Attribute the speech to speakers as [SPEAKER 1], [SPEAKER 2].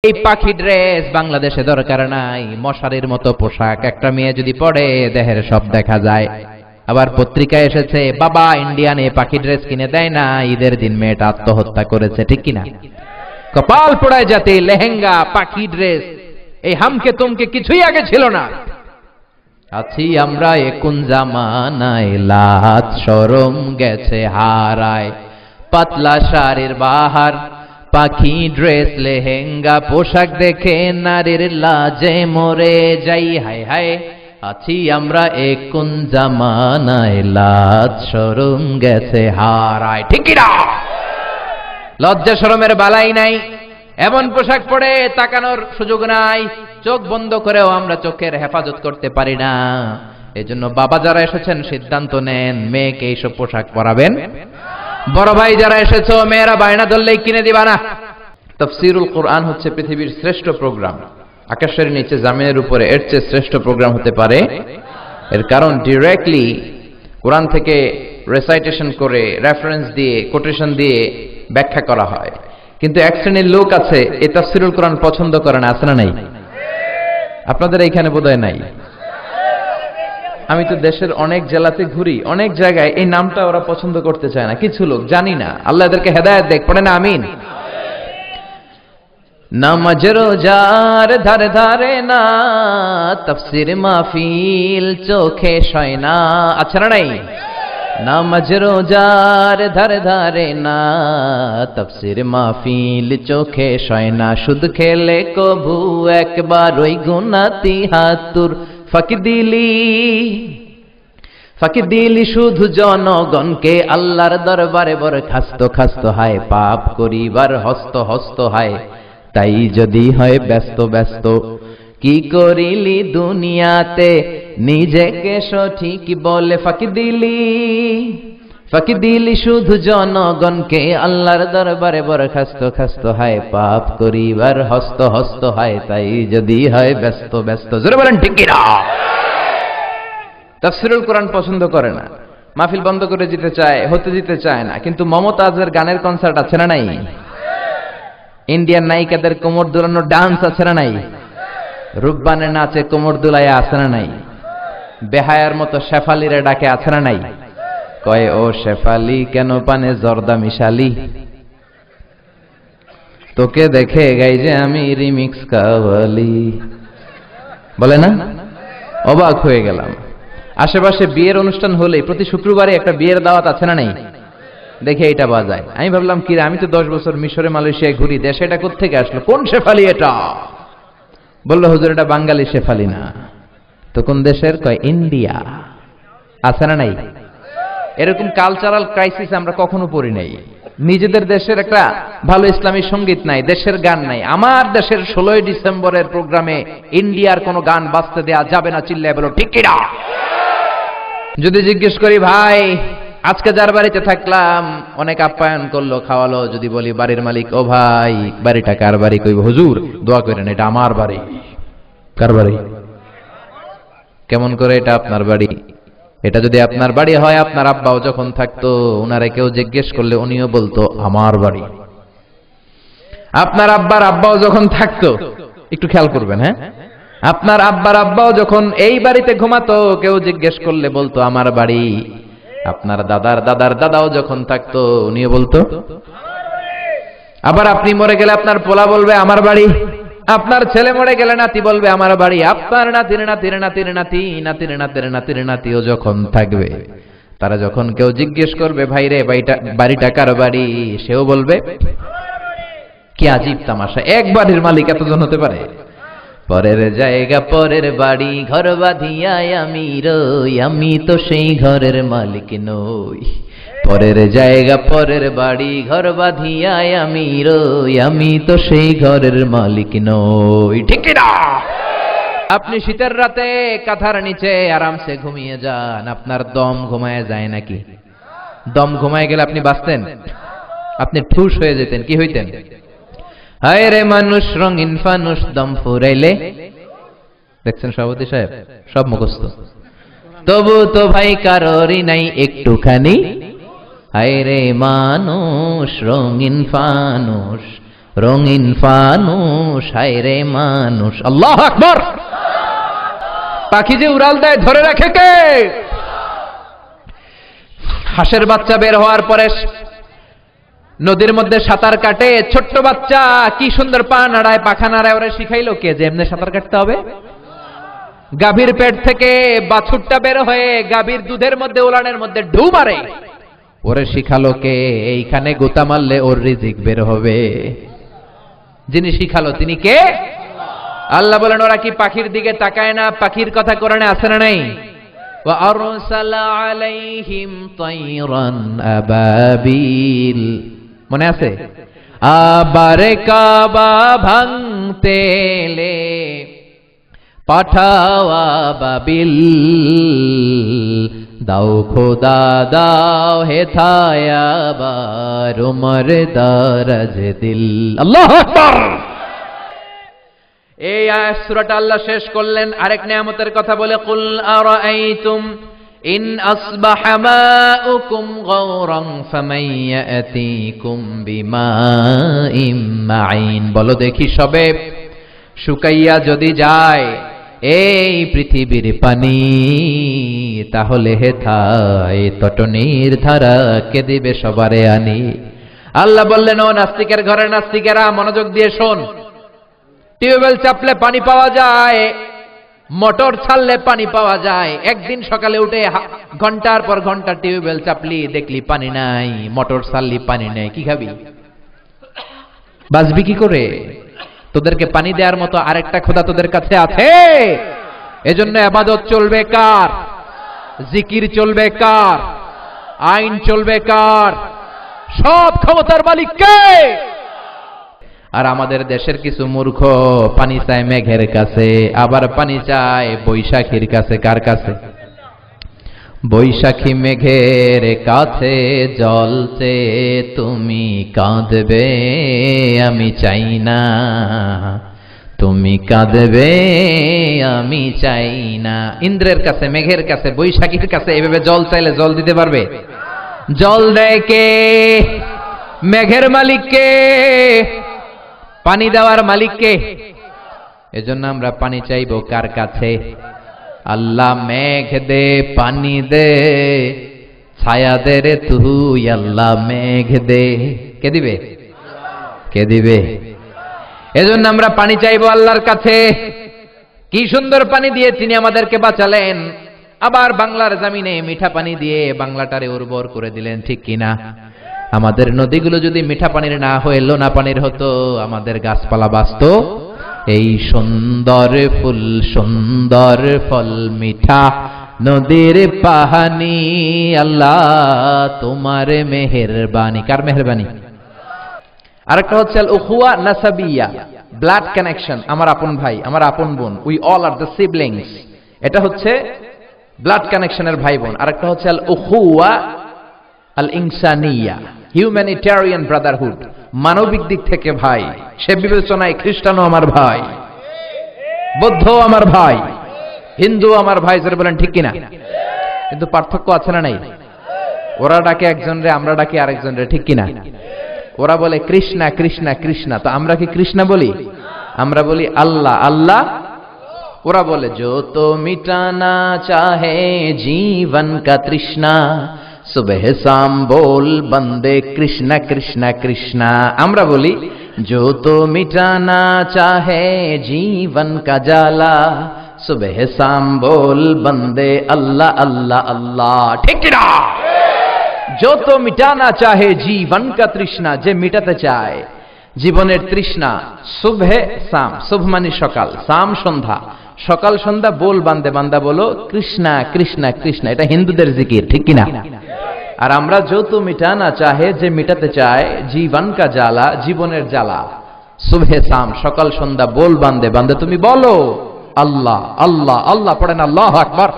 [SPEAKER 1] এই পাখি ড্রেস বাংলাদেশে দরকার নাই, মশারির মতো পোশাক একটা মেয়ে যদি পরে দেহের সব দেখা যায়। আবার পত্রিকায় এসেছে বাবা ইন্ডিয়ান এই পাখি ড্রেস কিনে দেয় না, ঈদের দিন মেয়েটা আত্মহত্যা করেছে, ঠিক কিনা? কপাল পোড়ায় যাতে লেহেঙ্গা পাখি ড্রেস এই হামকে তুমকে কিছুই আগে ছিল না। আছি আমরা এখন জামানায়, লাজ শরম গেছে হারায়, পাতলা শাড়ির বাহার পাখি ড্রেস লেহেঙ্গা পোশাক দেখে নারীর লাজে মরে যাই। হায় হায় আছি আমরা এখন জামানায়, লাজ শরম গেছে হারায়, ঠিক কিনা? লজ্জা শরমের বালাই নাই, এমন পোশাক পরে তাকানোর সুযোগ নাই, চোখ বন্ধ করেও আমরা চোখের হেফাজত করতে পারি না। এজন্য বাবা যারা এসেছেন সিদ্ধান্ত নেন মেয়েকে এইসব পোশাক পরাবেন। বড় ভাই যারা এসেছো মেয়েরা বায়না ধরলেই কিনে দিবা না। তাফসীরুল কোরআন হচ্ছে পৃথিবীর শ্রেষ্ঠ প্রোগ্রাম, আকাশের নিচে জামিনের উপরে এর চেয়ে শ্রেষ্ঠ প্রোগ্রাম হতে পারে। এর কারণ ডিরেক্টলি কোরআন থেকে রেসাইটেশন করে রেফারেন্স দিয়ে কোটেশন দিয়ে ব্যাখ্যা করা হয়। কিন্তু এক শ্রেণীর লোক আছে এই তাফসীরুল কোরআন পছন্দ করে না, আছে না নাই? আপনাদের এইখানে বোধহয় নাই। আমি তো দেশের অনেক জেলাতে ঘুরি, অনেক জায়গায় এই নামটা ওরা পছন্দ করতে চায় না, কিছু লোক, জানি না, আল্লাহ এদেরকে হেদায়েত দেখ, পড়ে না আমিন। নামাজ রোজার ধারে ধারে না, তাফসীর মাহফিল চোখে সয় না, আচ্ছা না নাই? নামাজ রোজার ধারে ধারে না, তাফসীর মাহফিল চোখে সয় না, সুদ খেলে কবু একবার ওই গুনাতি হাতুর ফাঁকি দিলি শুধু জনগণকে, আল্লাহর দরবারে বরখাস্ত খাস্ত হায়, পাপ করিবার হস্ত হস্ত হায়, তাই যদি হয় ব্যস্ত ব্যস্ত, কি করিলি দুনিয়াতে নিজেকে সঠিক বলে, ফাঁকি দিলি শুধু জনগণকে, আল্লাহর দরবারে বরখাস্ত খাস্ত হায়, পাপ করিবার হস্ত হস্ত হায়, তাই যদি হয় ব্যস্ত ব্যস্ত। জোরে বলেন ঠিক কিনা? তাফসীরুল কোরআন পছন্দ করে না, মাহফিল বন্ধ করে দিতে চায়, হতে দিতে চায় না। কিন্তু মমতাজের গানের কনসার্ট আছে না নাই? ইন্ডিয়ান নায়িকাদের কোমর দুলানো ডান্স আছে না নাই? রূপবানের নাচে কোমর দুলাইয়া আছে না নাই? বেহায়ার মতো শেফালিরে ডাকে আছে না নাই? কয় ও শেফালি কেন পানে জর্দা মিশালি, তোকে দেখে গাই যে আমি রিমিক্স কাওয়ালি, বলে না? অবাক হয়ে গেলাম। আশেপাশে বিয়ের অনুষ্ঠান হলেই প্রতি শুক্রবারে একটা বিয়ের দাওয়াত আছে না নাই? দেখে এটা বাজায়। আমি ভাবলাম কি আমি তো 10 বছর মিশরে মালয়েশিয়ায় ঘুরি, দেশে এটা কোত্থেকে আসলো, কোন শেফালি এটা? বললো হুজুর এটা বাঙালি শেফালি না। তো কোন দেশের? কয় ইন্ডিয়া। আছে না নাই? এরকম কালচারাল ক্রাইসিস আমরা কখনো পড়ি নাই। নিজেদের দেশের একটা ভালো ইসলামী সঙ্গীত নাই, দেশের গান নাই। আমার দেশের 16ই ডিসেম্বরের প্রোগ্রামে ইন্ডিয়ার কোনো গান বাজতে দেয়া যাবে না, চিল্লায় বলো ঠিক কিনা? যদি জিজ্ঞেস করি ভাই আজকে যার বাড়িতে থাকলাম অনেক আপ্যায়ন করলো খাওয়ালো, যদি বলি বাড়ির মালিক, ও ভাই বাড়িটা কার বাড়ি? কইব হুজুর দোয়া করেন এটা আমার বাড়ি। কার বাড়ি? কেমন করে এটা আপনার বাড়ি? এটা যদি আপনার বাড়ি হয়, আপনার আব্বাও যখন থাকতো উনারে কেউ জিজ্ঞেস করলে উনিও বলতো আমার বাড়ি। আপনার আব্বার আব্বাও যখন থাকতো, একটু খেয়াল করবেন, হ্যাঁ, আপনার আব্বার আব্বাও যখন এই বাড়িতে ঘুমাতো কেউ জিজ্ঞেস করলে বলতো আমার বাড়ি। আপনার দাদার দাদার দাদাও যখন থাকতো উনিও বলতো। আবার আপনি মরে গেলে আপনার পোলা বলবে আমার বাড়ি, আপনার ছেলে মরে গেলে নাতি বলবে আমার বাড়ি, আপনার নাতির নাতির নাতির নাতি নাতির নাতির নাতির নাতিও যখন থাকবে, তারা যখন কেউ জিজ্ঞেস করবে ভাই রে বাড়িটা কার বাড়ি, সেও বলবে। কি আজীব তামাশা, এক বাড়ির মালিক এতজন হতে পারে? পরের জায়গা পরের বাড়ি ঘর বাঁধিয়ায় আমি রই, আমি তো সেই ঘরের মালিক নই। পরের জায়গা পরের বাড়ি ঘর বাঁধিয়ায় আমি রই, আমি তো সেই ঘরের মালিক নই, ঠিক না? আপনি শীতের রাতে কাঁথার নিচে আরামসে ঘুমিয়ে যান, আপনার দম ঘুমায় যায় নাকি? দম ঘুমায় গেলে আপনি বাঁচতেন? আপনি ঠুস হয়ে যেতেন, কি হইতেন? হায় রে মানুষ রঙিন ফানুষ দম ফুরাইলে, দেখছেন সভাপতি সাহেব সব মুখস্থ, তবু তো ভাই কারোরই নাই একটুখানি। হায় রে মানুষ রঙিন ফানুষ রঙিন ফানুষ হায়রে মানুষ। আল্লাহু আকবার। পাখি যে উড়াল দেয় ধরে রাখে কে? হাঁসের বাচ্চা বের হওয়ার পরে নদীর মধ্যে সাঁতার কাটে, ছোট্ট বাচ্চা কি সুন্দর পা নাড়ায়, পাখা নাড়ায়, ওরা শিখাইলো কে যে এমনি সাঁতার কাটতে হবে? গাভীর পেট থেকে বাছুরটা বের হয়ে গাভীর দুধের মধ্যে উলানের মধ্যে ঢু মারে, ওরে শিখালো কে? এইখানে গোতা মারলে ওর রিজিক বের হবে। যিনি শিখালো তিনি কে? আল্লাহ বলেন ওরা কি পাখির দিকে তাকায় না? পাখির কথা কোরআনে আছে না নাই? ওয়া আরসালা আলাইহিম তায়রান আবাবিল, মনে আছে? আবার কাবা ভাঙতে এলে পাঠাওয়া বাবিল, দাও খোদা দাও হেথায় আবার উমর দারাজ দিল। আল্লাহু আকবার। এই আয়াত সূরাটা আল্লাহ শেষ করলেন আরেক নিয়ামতের কথা বলে, কুল আরাআইতুম ইন আসবাহা মাউকুম গাওরান ফামান ইয়াতিকুম বিমাইম মাইন। বলো দেখি সবে শুকাইয়া যদি যায় এই পৃথিবীর পানি, তাহলে হেথায় তটনির ধারা কে দিবে সবারে আনি। আল্লাহ বললেন ও নাস্তিকের ঘরের নাস্তিকেরা মনোযোগ দিয়ে শোন, টিউবওয়েল চাপলে পানি পাওয়া যায়, মোটর ছাড়লে পানি পাওয়া যায়। একদিন সকালে উঠে ঘন্টার পর ঘন্টা টিউবওয়েল চাপলি, দেখলি পানি নাই, মোটর ছাড়লি পানি নাই, কি খাবি? বাঁচবি কি করে? তোদেরকে পানি দেওয়ার মতো আরেকটা খোদা তোদের কাছে আছে। এজন্য ইবাদত চলবে কার? জিকির চলবে কার? আইন চলবে কার? সব ক্ষমতার মালিক কে? আর আমাদের দেশের কিছু মূর্খ পানি চায় মেঘের কাছে, আবার পানি চায় বৈশাখীর কাছে। কার কাছে? বৈশাখী মেঘের কাছে জলছে তুমি কাঁদবে আমি চাই না, তুমি কাঁদবে আমি চাই না। ইন্দ্রের কাছে, মেঘের কাছে, বৈশাখীর কাছে এভাবে জল চাইলে জল দিতে পারবে? জল দেয় কে? মেঘের মালিক কে? পানি দেওয়ার মালিক কে? এজন্য আমরা পানি চাইবো কার কাছে? আল্লাহ মেঘ দে পানি দে ছায়া দে রে তুই, আল্লাহ মেঘ দে। কে দিবে? কে দিবে? এজন্য আমরা পানি চাইবো আল্লাহর কাছে। কি সুন্দর পানি দিয়ে তিনি আমাদেরকে বাঁচালেন, আবার বাংলার জমিনে মিঠা পানি দিয়ে বাংলাটারে উর্বর করে দিলেন, ঠিক কিনা? আমাদের নদীগুলো যদি মিঠা পানির না হয়ে লোনা পানির হতো, আমাদের গাছপালা বাঁচত। এই সুন্দর ফুল সুন্দর ফল মিঠা নদীর পাহানি, আল্লাহ তোমার মেহেরবানি। কার মেহেরবানি? আরেকটা হচ্ছে আল উখুয়া নাসাবিয়া, ব্লাড কানেকশন, আমার আপন ভাই, আমার আপন বোন, we all are the siblings. এটা হচ্ছে ব্লাড কানেকশনের ভাই বোন। আরেকটা হচ্ছে আল উখুয়া আল ইনসানিয়া, হিউম্যানিটেরিয়ান ব্রাদারহুড, মানবিক দিক থেকে ভাই। সে বিবেচনায় খ্রিস্টানও আমার ভাই, বৌদ্ধ আমার ভাই, হিন্দু আমার ভাই। যারা বলেন ঠিক কিনা? কিন্তু পার্থক্য আছে না নাই? ওরা ডাকে একজন রে, আমরা ডাকি আরেকজন রে, ঠিক কিনা? ওরা বলে কৃষ্ণা কৃষ্ণা কৃষ্ণা, তো আমরা কি কৃষ্ণা বলি? আমরা বলি আল্লাহ আল্লাহ। ওরা বলে जो तो मिटाना चाहे जीवन का तृष्णा, सुबह शाम बोल बंदे कृष्णा कृष्णा कृष्णा। আমরা বলি जो तो मिटाना चाहे जीवन का जाला, सुबह शाम बोल बंदे अल्लाह अल्लाह अल्लाह। ठीक ना? जो तो मिटाना चाहे जीवन का तृष्णा, যে মিটাতে চায় জীবনের তৃষ্ণা, সুবহ শাম, সুবহ মানে সকাল, শাম সন্ধ্যা, সকাল সন্ধ্যা বল বান্দে, বান্দা বলো কৃষ্ণা কৃষ্ণা কৃষ্ণা। এটা হিন্দুদের জিকির, ঠিক কিনা? আর আমরা जो तो मिटाना चाहे, যে মিটাতে চায় জীবন কা জ্বালা, জীবনের জ্বালা, সুবহ শাম, সকাল সন্ধ্যা বল বান্দে, বান্দে তুমি বলো আল্লাহ আল্লাহ আল্লাহ। পড়েন আল্লাহু আকবার।